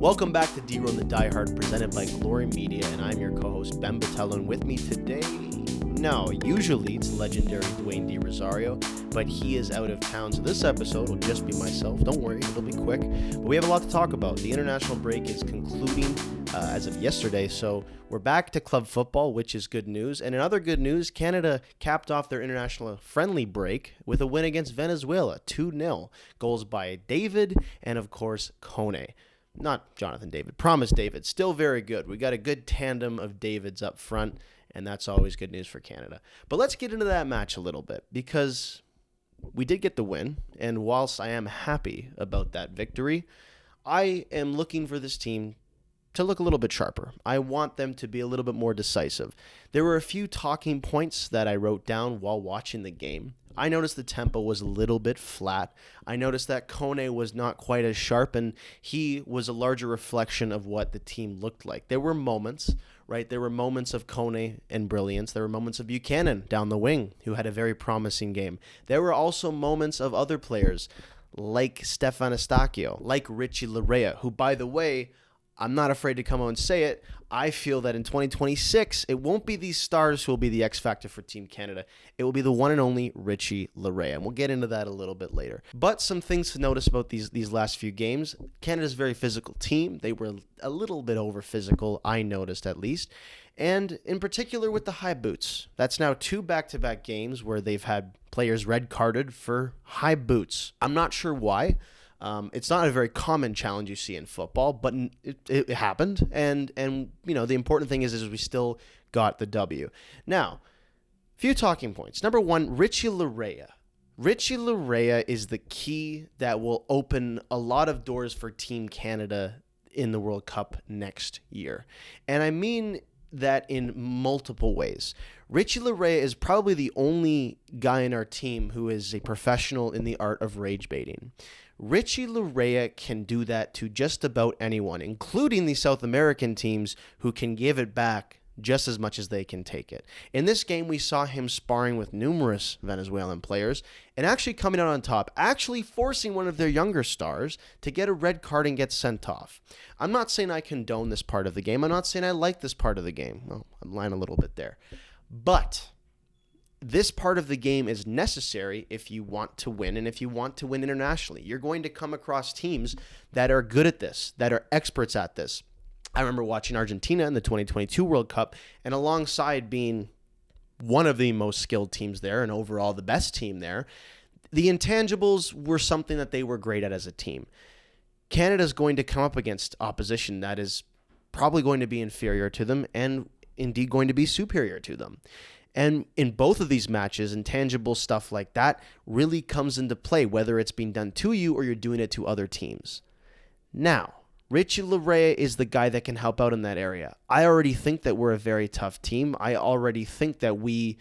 Welcome back to DeRo and the Diehard, presented by Glory Media, and I'm your co-host Ben Botelho, and with me today, usually it's legendary Dwayne D. Rosario, but he is out of town, so this episode will just be myself. Don't worry, it'll be quick, but we have a lot to talk about. The international break is concluding as of yesterday, so we're back to club football, which is good news. And in other good news, Canada capped off their international friendly break with a win against Venezuela, 2-0. Goals by David and, of course, Kone. Not Jonathan David, Promise David. Still very good. We got a good tandem of Davids up front, and that's always good news for Canada. But let's get into that match a little bit, because we did get the win, and whilst I am happy about that victory, I am looking for this team to look a little bit sharper. I want them to be a little bit more decisive. There were a few talking points that I wrote down while watching the game. I noticed the tempo was a little bit flat. I noticed that Kone was not quite as sharp, and he was a larger reflection of what the team looked like. There were moments, right? There were moments of Kone and brilliance. There were moments of Buchanan down the wing, who had a very promising game. There were also moments of other players, like Stefan Eustáquio, like Richie Laryea, who, by the way, I'm not afraid to come out and say it. I feel that in 2026, it won't be these stars who will be the X factor for Team Canada. It will be the one and only Richie Laryea, and we'll get into that a little bit later. But some things to notice about these last few games. Canada's a very physical team. They were a little bit over physical, I noticed at least, and in particular with the high boots. That's now 2 back-to-back games where they've had players red carded for high boots. I'm not sure why. It's not a very common challenge you see in football, but it happened, and you know, the important thing is we still got the W. Now, few talking points. Number one, Richie Laryea. Richie Laryea is the key that will open a lot of doors for Team Canada in the World Cup next year, and I mean that in multiple ways. Richie Laryea is probably the only guy in our team who is a professional in the art of rage baiting. Richie Laryea can do that to just about anyone, including the South American teams who can give it back just as much as they can take it. In this game, we saw him sparring with numerous Venezuelan players and actually coming out on top, actually forcing one of their younger stars to get a red card and get sent off. I'm not saying I condone this part of the game. I'm not saying I like this part of the game. Well, I'm lying a little bit there. But this part of the game is necessary if you want to win, and if you want to win internationally. You're going to come across teams that are good at this, that are experts at this. I remember watching Argentina in the 2022 World Cup, and alongside being one of the most skilled teams there and overall the best team there, the intangibles were something that they were great at as a team. Canada's going to come up against opposition that is probably going to be inferior to them and indeed going to be superior to them. And in both of these matches, intangible stuff like that really comes into play, whether it's being done to you or you're doing it to other teams. Now, Richie Laryea is the guy that can help out in that area. I already think that we're a very tough team. I already think that we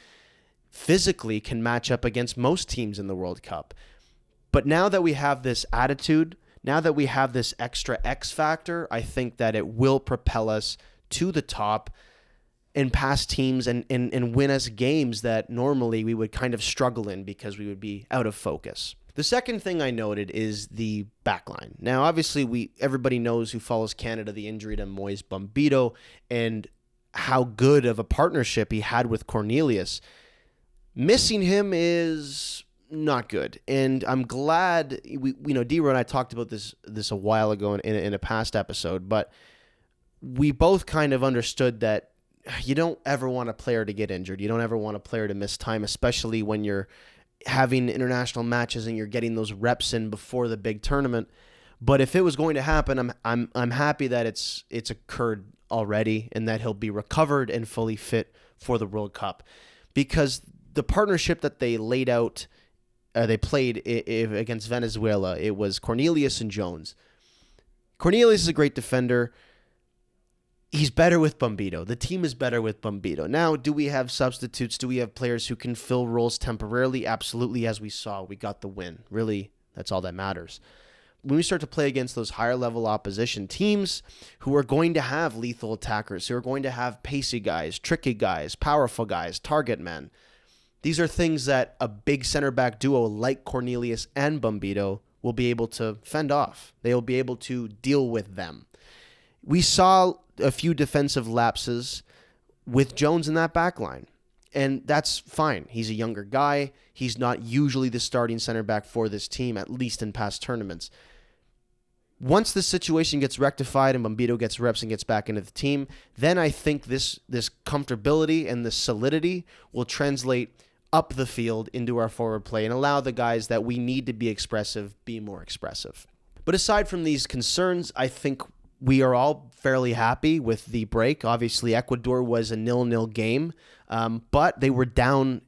physically can match up against most teams in the World Cup. But now that we have this attitude, now that we have this extra X factor, I think that it will propel us to the top and pass teams and win us games that normally we would kind of struggle in because we would be out of focus. The second thing I noted is the backline. Now, obviously, everybody knows who follows Canada the injury to Moise Bombito and how good of a partnership he had with Cornelius. Missing him is not good, and I'm glad DeRo and I talked about this a while ago in a past episode, but we both kind of understood that you don't ever want a player to get injured. You don't ever want a player to miss time, especially when you're having international matches and you're getting those reps in before the big tournament. But if it was going to happen, I'm happy that it's occurred already and that he'll be recovered and fully fit for the World Cup, because the partnership that they laid out, they played against Venezuela, it was Cornelius and Jones. Cornelius is a great defender. He's better with Bombito. The team is better with Bombito. Now, do we have substitutes? Do we have players who can fill roles temporarily? Absolutely, as we saw. We got the win. Really, that's all that matters. When we start to play against those higher-level opposition teams who are going to have lethal attackers, who are going to have pacey guys, tricky guys, powerful guys, target men, these are things that a big center-back duo like Cornelius and Bombito will be able to fend off. They will be able to deal with them. We saw a few defensive lapses with Jones in that back line, and that's fine. He's a younger guy. He's not usually the starting center back for this team, at least in past tournaments. Once the situation gets rectified and Bombito gets reps and gets back into the team, then I think this comfortability and this solidity will translate up the field into our forward play and allow the guys that we need to be expressive be more expressive. But aside from these concerns, I think we are all fairly happy with the break. Obviously, Ecuador was a 0-0 game, but they were down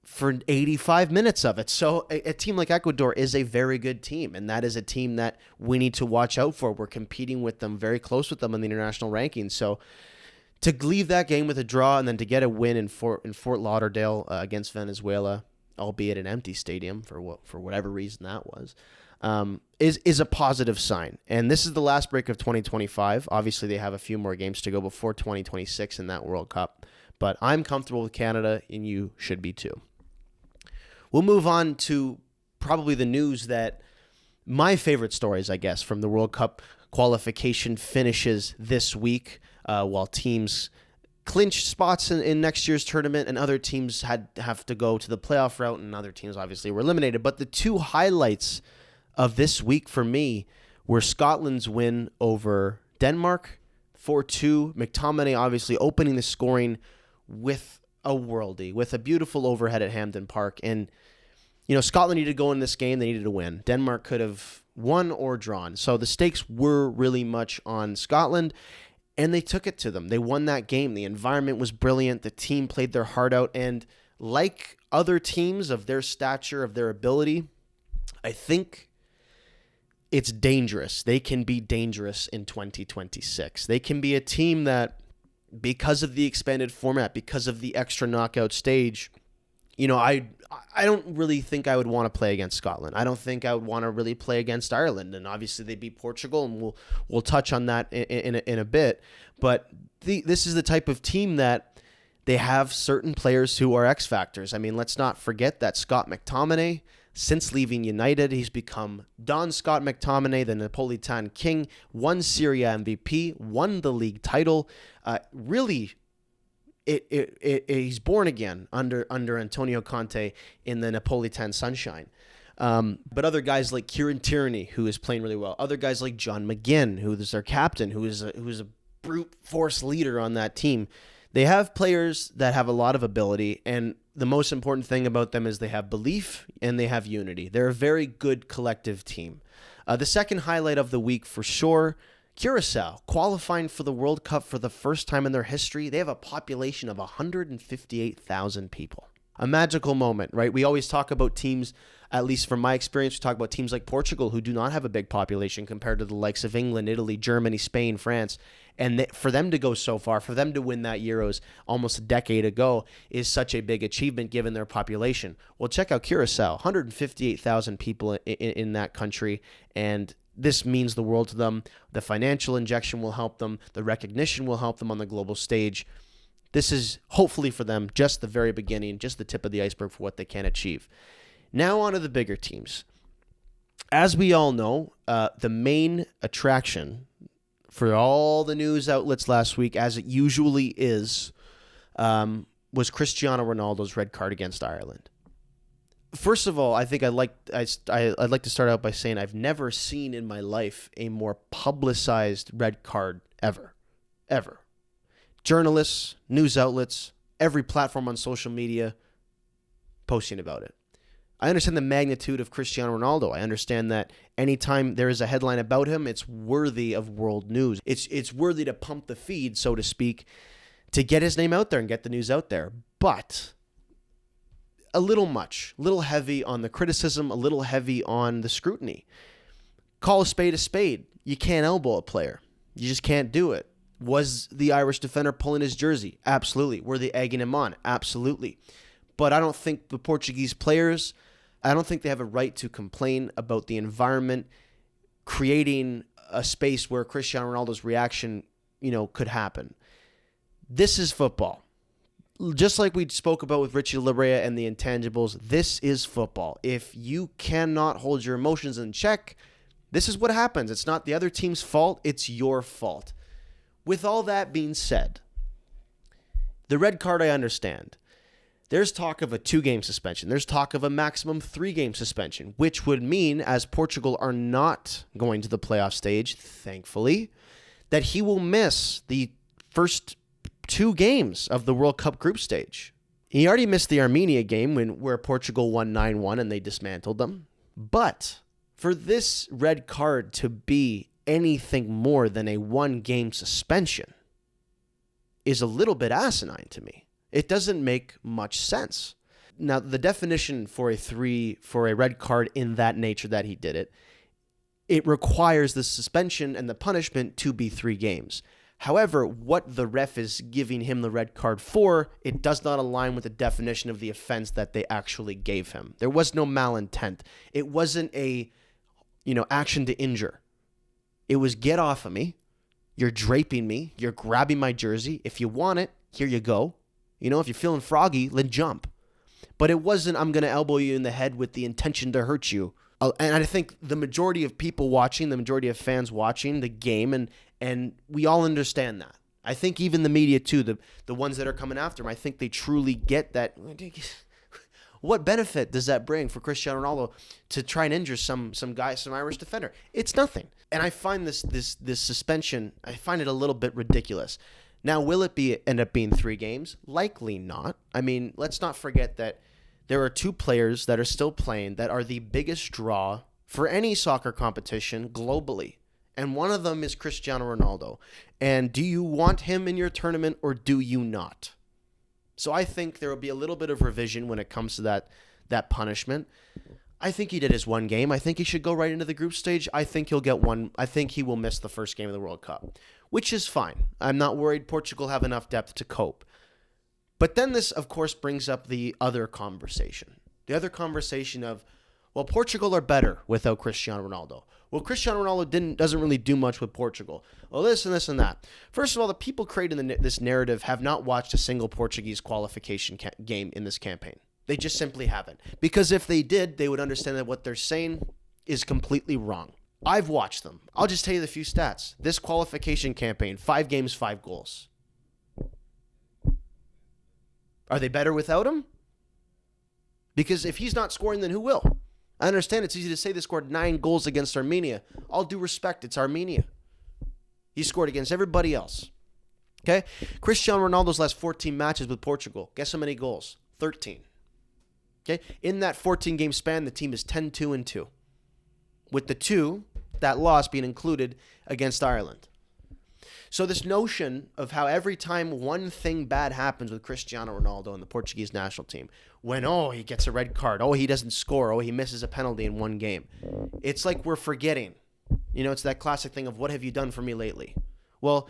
for 85 minutes of it. So a team like Ecuador is a very good team, and that is a team that we need to watch out for. We're competing with them, very close with them in the international rankings. So to leave that game with a draw and then to get a win in Fort Lauderdale against Venezuela, albeit an empty stadium for whatever reason that was, is a positive sign. And this is the last break of 2025. Obviously, they have a few more games to go before 2026 in that World Cup. But I'm comfortable with Canada, and you should be too. We'll move on to probably the news that my favorite stories, I guess, from the World Cup qualification finishes this week while teams clinch spots in next year's tournament and other teams have to go to the playoff route and other teams obviously were eliminated. But the two highlights of this week for me were Scotland's win over Denmark, 4-2. McTominay obviously opening the scoring with a worldie, with a beautiful overhead at Hampden Park. And, you know, Scotland needed to go in this game. They needed to win. Denmark could have won or drawn. So the stakes were really much on Scotland, and they took it to them. They won that game. The environment was brilliant. The team played their heart out. And like other teams of their stature, of their ability, I think it's dangerous. They can be dangerous in 2026. They can be a team that, because of the expanded format, because of the extra knockout stage, you know, I don't really think I would want to play against Scotland. I don't think I would want to really play against Ireland. And obviously they beat Portugal, and we'll touch on that in a bit. But this is the type of team that they have certain players who are X factors. I mean, let's not forget that Scott McTominay, since leaving United, he's become Don Scott McTominay, the Napolitan King, won Serie A MVP, won the league title. He's born again under Antonio Conte in the Napolitan sunshine. But other guys like Kieran Tierney, who is playing really well. Other guys like John McGinn, who is their captain, who is a brute force leader on that team. They have players that have a lot of ability, and the most important thing about them is they have belief and they have unity. They're a very good collective team. The second highlight of the week for sure, Curacao qualifying for the World Cup for the first time in their history. They have a population of 158,000 people. A magical moment, right? We always talk about teams, at least from my experience, we talk about teams like Portugal who do not have a big population compared to the likes of England, Italy, Germany, Spain, France. And for them to go so far, for them to win that Euros almost a decade ago is such a big achievement given their population. Well, check out Curacao, 158,000 people in that country, and this means the world to them. The financial injection will help them. The recognition will help them on the global stage. This is hopefully for them just the very beginning, just the tip of the iceberg for what they can achieve. Now on to the bigger teams. As we all know, the main attraction for all the news outlets last week, as it usually is, was Cristiano Ronaldo's red card against Ireland. First of all, I think I'd like to start out by saying I've never seen in my life a more publicized red card ever. Journalists, news outlets, every platform on social media posting about it. I understand the magnitude of Cristiano Ronaldo. I understand that anytime there is a headline about him, it's worthy of world news. It's worthy to pump the feed, so to speak, to get his name out there and get the news out there. But a little much, a little heavy on the criticism, a little heavy on the scrutiny. Call a spade. You can't elbow a player. You just can't do it. Was the Irish defender pulling his jersey? Absolutely. Were they egging him on? Absolutely. But I don't think the Portuguese players, I don't think they have a right to complain about the environment creating a space where Cristiano Ronaldo's reaction, could happen. This is football. just like we spoke about with Richie Labrea and the intangibles, this is football. If you cannot hold your emotions in check, this is what happens. It's not the other team's fault. It's your fault. With all that being said, the red card I understand. There's talk of a 2-game suspension. There's talk of a maximum 3-game suspension, which would mean, as Portugal are not going to the playoff stage, thankfully, that he will miss the first 2 games of the World Cup group stage. He already missed the Armenia game where Portugal won 9-1 and they dismantled them. But for this red card to be anything more than a 1-game suspension is a little bit asinine to me. It doesn't make much sense. Now, the definition for a red card in that nature that he did it requires the suspension and the punishment to be 3 games. However, what the ref is giving him the red card for, it does not align with the definition of the offense that they actually gave him. There was no malintent. It wasn't a, action to injure. It was get off of me. You're draping me. You're grabbing my jersey. If you want it, here you go. If you're feeling froggy, then jump. But it wasn't, I'm going to elbow you in the head with the intention to hurt you. And I think the majority of people watching, the majority of fans watching the game, and we all understand that. I think even the media too, the ones that are coming after him, I think they truly get that. What benefit does that bring for Cristiano Ronaldo to try and injure some guy, some Irish defender? It's nothing. And I find this suspension, I find it a little bit ridiculous. Now, will it end up being 3 games? Likely not. I mean, let's not forget that there are 2 players that are still playing that are the biggest draw for any soccer competition globally. And one of them is Cristiano Ronaldo. And do you want him in your tournament or do you not? So I think there will be a little bit of revision when it comes to that punishment. I think he did his 1 game. I think he should go right into the group stage. I think he'll get 1. I think he will miss the first game of the World Cup, which is fine. I'm not worried. Portugal have enough depth to cope. But then this, of course, brings up the other conversation. The other conversation of, well, Portugal are better without Cristiano Ronaldo. Well, Cristiano Ronaldo doesn't really do much with Portugal. Well, this and this and that. First of all, the people creating this narrative have not watched a single Portuguese qualification game in this campaign. They just simply haven't. Because if they did, they would understand that what they're saying is completely wrong. I've watched them. I'll just tell you the few stats. This qualification campaign, 5 games, 5 goals. Are they better without him? Because if he's not scoring, then who will? I understand it's easy to say they scored 9 goals against Armenia. All due respect, it's Armenia. He scored against everybody else. Okay? Cristiano Ronaldo's last 14 matches with Portugal. Guess how many goals? 13. Okay? In that 14-game span, the team is 10-2-2. With the 2, that loss being included against Ireland. So this notion of how every time one thing bad happens with Cristiano Ronaldo and the Portuguese national team, when, he gets a red card, he doesn't score, he misses a penalty in 1 game. It's like we're forgetting. It's that classic thing of, what have you done for me lately? Well,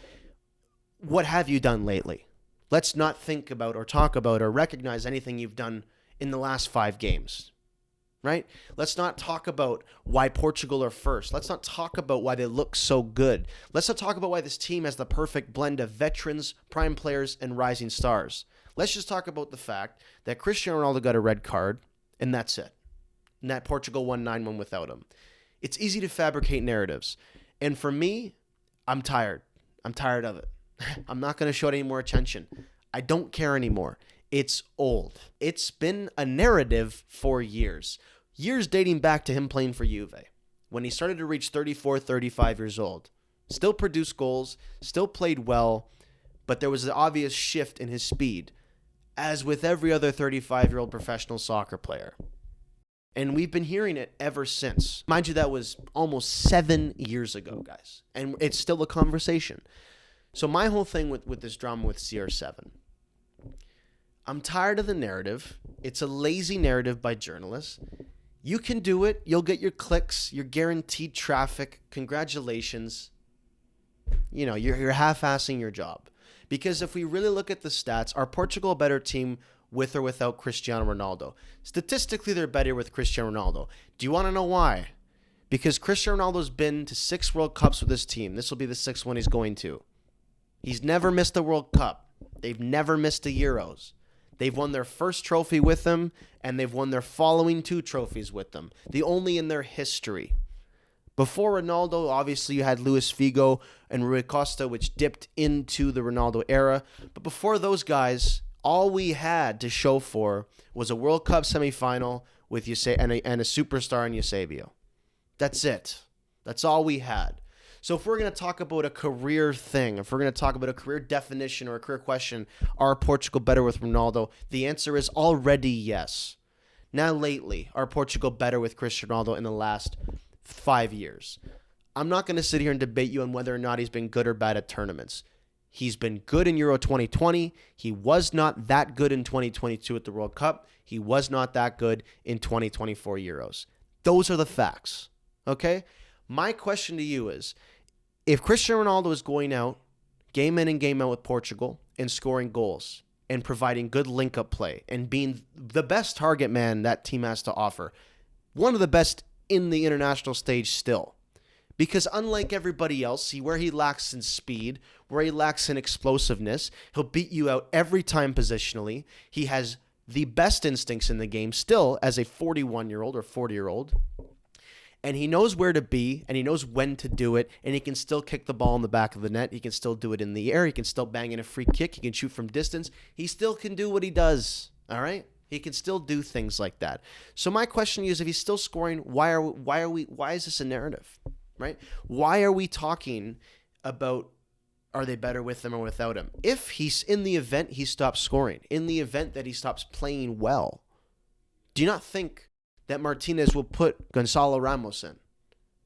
what have you done lately? Let's not think about or talk about or recognize anything you've done in the last 5 games. Right? Let's not talk about why Portugal are first. Let's not talk about why they look so good. Let's not talk about why this team has the perfect blend of veterans, prime players, and rising stars. Let's just talk about the fact that Cristiano Ronaldo got a red card, and that's it. And that Portugal won 9-1 without him. It's easy to fabricate narratives. And for me, I'm tired. I'm tired of it. I'm not going to show it any more attention. I don't care anymore. It's old. It's been a narrative for years. Years dating back to him playing for Juve. When he started to reach 34, 35 years old. Still produced goals, still played well, but there was an obvious shift in his speed, as with every other 35-year-old professional soccer player. And we've been hearing it ever since. Mind you, that was almost 7 years ago, guys. And it's still a conversation. So my whole thing with this drama with CR7, I'm tired of the narrative. It's a lazy narrative by journalists. You can do it. You'll get your clicks. You're guaranteed traffic. Congratulations. You're half-assing your job. Because if we really look at the stats, are Portugal a better team with or without Cristiano Ronaldo? Statistically, they're better with Cristiano Ronaldo. Do you want to know why? Because Cristiano Ronaldo's been to 6 World Cups with this team. This will be the 6th one he's going to. He's never missed a World Cup. They've never missed a Euros. They've won their first trophy with him, and they've won their following 2 trophies with them. The only in their history. Before Ronaldo, obviously you had Luis Figo and Rui Costa, which dipped into the Ronaldo era. But before those guys, all we had to show for was a World Cup semifinal with and a superstar in Eusebio. That's it. That's all we had. So if we're going to talk about a career thing, if we're going to talk about a career definition or a career question, are Portugal better with Ronaldo? The answer is already yes. Now lately, are Portugal better with Cristiano Ronaldo in the last 5 years? I'm not going to sit here and debate you on whether or not he's been good or bad at tournaments. He's been good in Euro 2020. He was not that good in 2022 at the World Cup. He was not that good in 2024 Euros. Those are the facts, okay? My question to you is, if Cristiano Ronaldo is going out, game in and game out with Portugal, and scoring goals, and providing good link-up play, and being the best target man that team has to offer, one of the best in the international stage still. Because unlike everybody else, where he lacks in speed, where he lacks in explosiveness, he'll beat you out every time positionally. He has the best instincts in the game still as a 41-year-old or 40-year-old. And he knows where to be, and he knows when to do it, and he can still kick the ball in the back of the net. He can still do it in the air. He can still bang in a free kick. He can shoot from distance. He still can do what he does, all right? He can still do things like that. So my question to you is, if he's still scoring, why is this a narrative, right? Why are we talking about, are they better with him or without him? If he's in the event he stops scoring, in the event that he stops playing well, do you not think that Martinez will put Gonzalo Ramos in?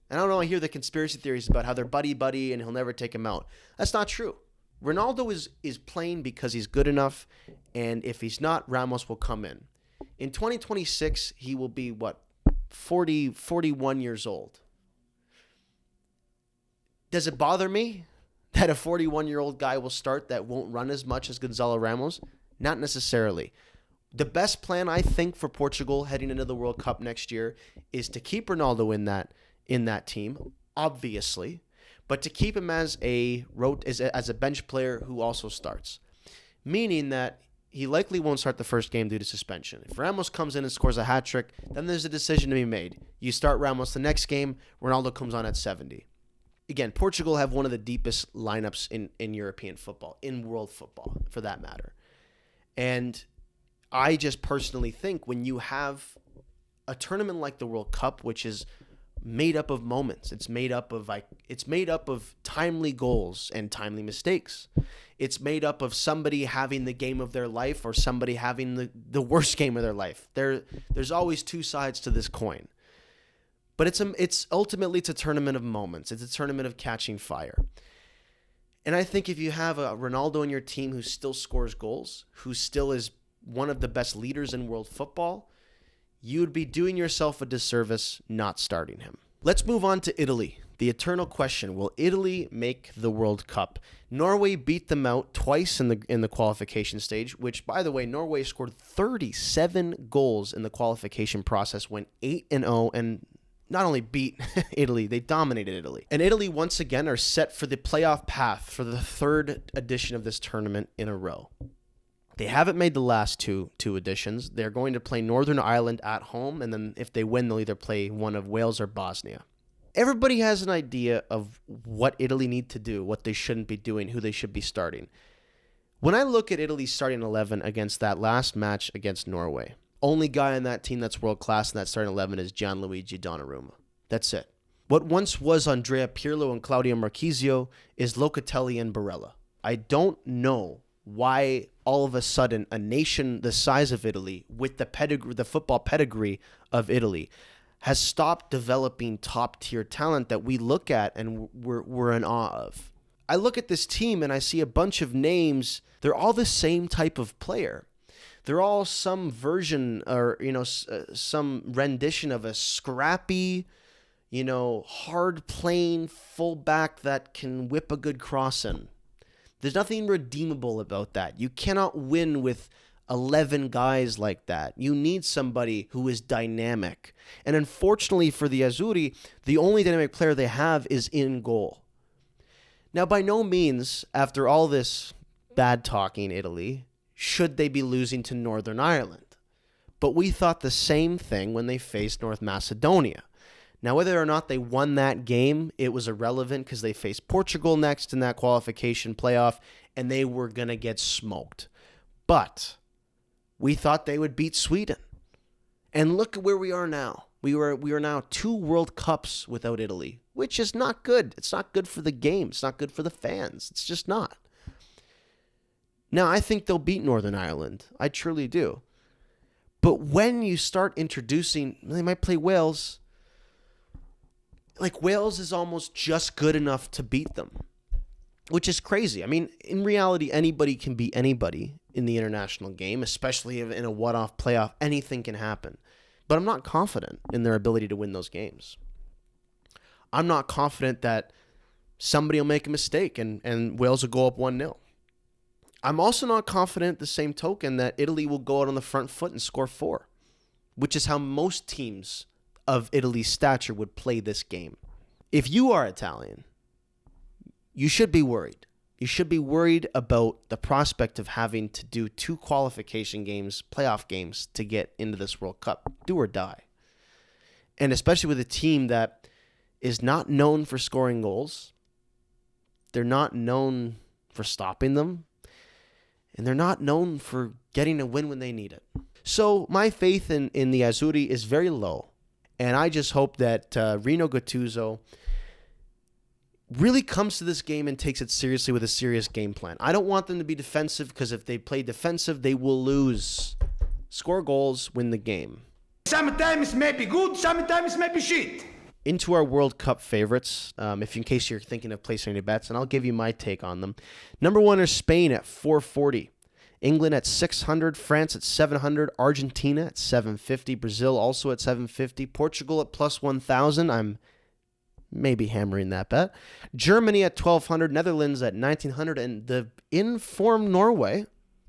And I don't know, I hear the conspiracy theories about how they're buddy-buddy and he'll never take him out. That's not true. Ronaldo is playing because he's good enough, and if he's not, Ramos will come in. In 2026, he will be, 41 years old. Does it bother me that a 41-year-old guy will start that won't run as much as Gonzalo Ramos? Not necessarily. The best plan, I think, for Portugal heading into the World Cup next year is to keep Ronaldo in that team, obviously, but to keep him as a bench player who also starts, meaning that he likely won't start the first game due to suspension. If Ramos comes in and scores a hat-trick, then there's a decision to be made. You start Ramos the next game, Ronaldo comes on at 70. Again, Portugal have one of the deepest lineups in European football, in world football, for that matter. And I just personally think when you have a tournament like the World Cup, which is made up of moments, it's made up of timely goals and timely mistakes. It's made up of somebody having the game of their life or somebody having the worst game of their life. There's always two sides to this coin. But it's ultimately a tournament of moments. It's a tournament of catching fire. And I think if you have a Ronaldo in your team who still scores goals, who still is one of the best leaders in world football, you would be doing yourself a disservice not starting him. Let's move on to Italy. The eternal question, will Italy make the World Cup? Norway beat them out twice in the qualification stage, which, by the way, Norway scored 37 goals in the qualification process, went 8-0, and not only beat Italy, they dominated Italy. And Italy, once again, are set for the playoff path for the third edition of this tournament in a row. They haven't made the last two editions. They're going to play Northern Ireland at home, and then if they win, they'll either play one of Wales or Bosnia. Everybody has an idea of what Italy need to do, what they shouldn't be doing, who they should be starting. When I look at Italy's starting 11 against that last match against Norway, only guy on that team that's world-class in that starting 11 is Gianluigi Donnarumma. That's it. What once was Andrea Pirlo and Claudio Marchisio is Locatelli and Barella. I don't know why all of a sudden a nation the size of Italy, with the football pedigree of Italy, has stopped developing top-tier talent that we look at and we're in awe of. I look at this team and I see a bunch of names. They're all the same type of player. They're all some version or, some rendition of a scrappy, hard-playing fullback that can whip a good cross in. There's nothing redeemable about that. You cannot win with 11 guys like that. You need somebody who is dynamic. And unfortunately for the Azzurri, the only dynamic player they have is in goal. Now, by no means, after all this bad-talking Italy should they be losing to Northern Ireland. But we thought the same thing when they faced North Macedonia. Now, whether or not they won that game, it was irrelevant because they faced Portugal next in that qualification playoff, and they were going to get smoked. But we thought they would beat Sweden. And look at where we are now. We are now 2 World Cups without Italy, which is not good. It's not good for the game. It's not good for the fans. It's just not. Now, I think they'll beat Northern Ireland. I truly do. But when you start introducing, they might play Wales. Like, Wales is almost just good enough to beat them, which is crazy. I mean, in reality, anybody can beat anybody in the international game, especially in a one-off playoff. Anything can happen. But I'm not confident in their ability to win those games. I'm not confident that somebody will make a mistake and Wales will go up 1-0. I'm also not confident, the same token, that Italy will go out on the front foot and score 4, which is how most teams of Italy's stature would play this game. If you are Italian, you should be worried. You should be worried about the prospect of having to do 2 qualification games, playoff games, to get into this World Cup. Do or die. And especially with a team that is not known for scoring goals. They're not known for stopping them. And they're not known for getting a win when they need it. So my faith in the Azzurri is very low. And I just hope that Rino Gattuso really comes to this game and takes it seriously with a serious game plan. I don't want them to be defensive, because if they play defensive, they will lose. Score goals, win the game. Sometimes may be good, sometimes may be shit. Into our World Cup favorites, in case you're thinking of placing any bets, and I'll give you my take on them. Number 1 is Spain at 440. England at 600, France at 700, Argentina at 750, Brazil also at 750, Portugal at plus 1,000. I'm maybe hammering that bet. Germany at 1,200, Netherlands at 1,900, and the in-form Norway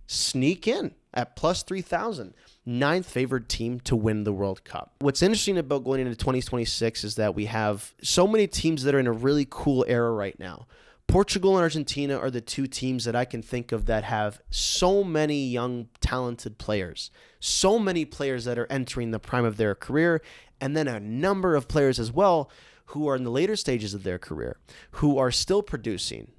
sneak in at plus 3,000. 9th favored team to win the World Cup. What's interesting about going into 2026 is that we have so many teams that are in a really cool era right now. Portugal and Argentina are the 2 teams that I can think of that have so many young, talented players. So many players that are entering the prime of their career, and then a number of players as well who are in the later stages of their career, who are still producing,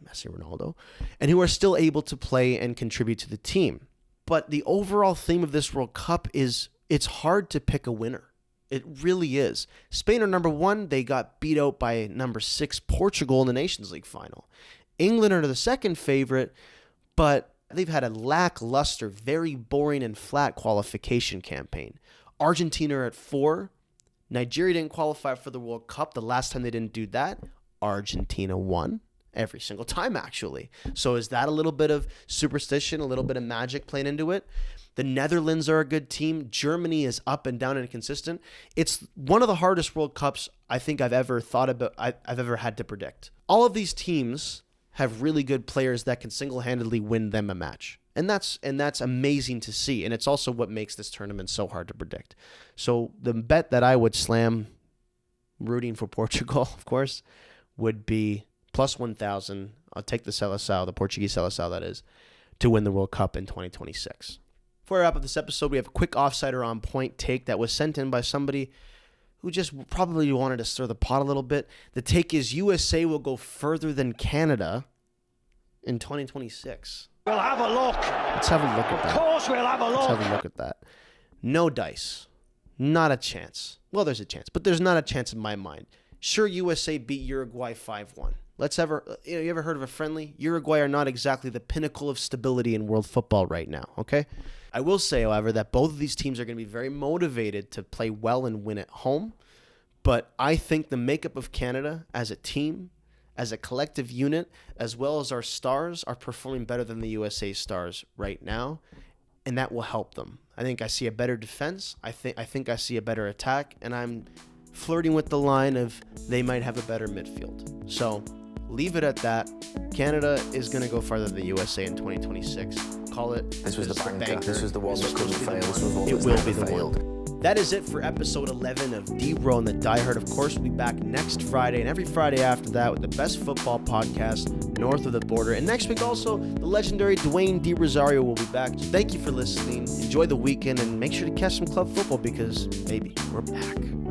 Messi, Ronaldo, and who are still able to play and contribute to the team. But the overall theme of this World Cup is it's hard to pick a winner. It really is. Spain are number 1. They got beat out by number 6 Portugal in the Nations League final. England are the 2nd favorite, but they've had a lackluster, very boring and flat qualification campaign. Argentina are at 4. Nigeria didn't qualify for the World Cup. The last time they didn't do that, Argentina won. Every single time, actually. So is that a little bit of superstition, a little bit of magic playing into it? The Netherlands are a good team. Germany is up and down and inconsistent. It's one of the hardest World Cups I think I've ever thought about, I've ever had to predict. All of these teams have really good players that can single-handedly win them a match. And that's amazing to see. And it's also what makes this tournament so hard to predict. So the bet that I would slam, rooting for Portugal, of course, would be plus 1,000. I'll take the Seleção, the Portuguese Seleção that is, to win the World Cup in 2026. Before I wrap up this episode, we have a quick Offside or On Point take that was sent in by somebody who just probably wanted to stir the pot a little bit. The take is USA will go further than Canada in 2026. We'll have a look. Let's have a look at that. Of course we'll have a look. Let's have a look at that. No dice. Not a chance. Well, there's a chance, but there's not a chance in my mind. Sure, USA beat Uruguay 5-1. You ever heard of a friendly? Uruguay are not exactly the pinnacle of stability in world football right now, okay? I will say, however, that both of these teams are going to be very motivated to play well and win at home. But I think the makeup of Canada as a team, as a collective unit, as well as our stars, are performing better than the USA stars right now. And that will help them. I think I see a better defense. I think I see a better attack. And I'm flirting with the line of they might have a better midfield. So leave it at that. Canada is going to go farther than the USA in 2026. Call it. This was the banker. This was the one that couldn't fail. This was one it that's will never be the failed. one. That is it for episode 11 of DeRo and the Diehard. Of course, we'll be back next Friday and every Friday after that with the best football podcast north of the border. And next week also, the legendary Dwayne D. Rosario will be back. So thank you for listening. Enjoy the weekend and make sure to catch some club football because, baby, we're back.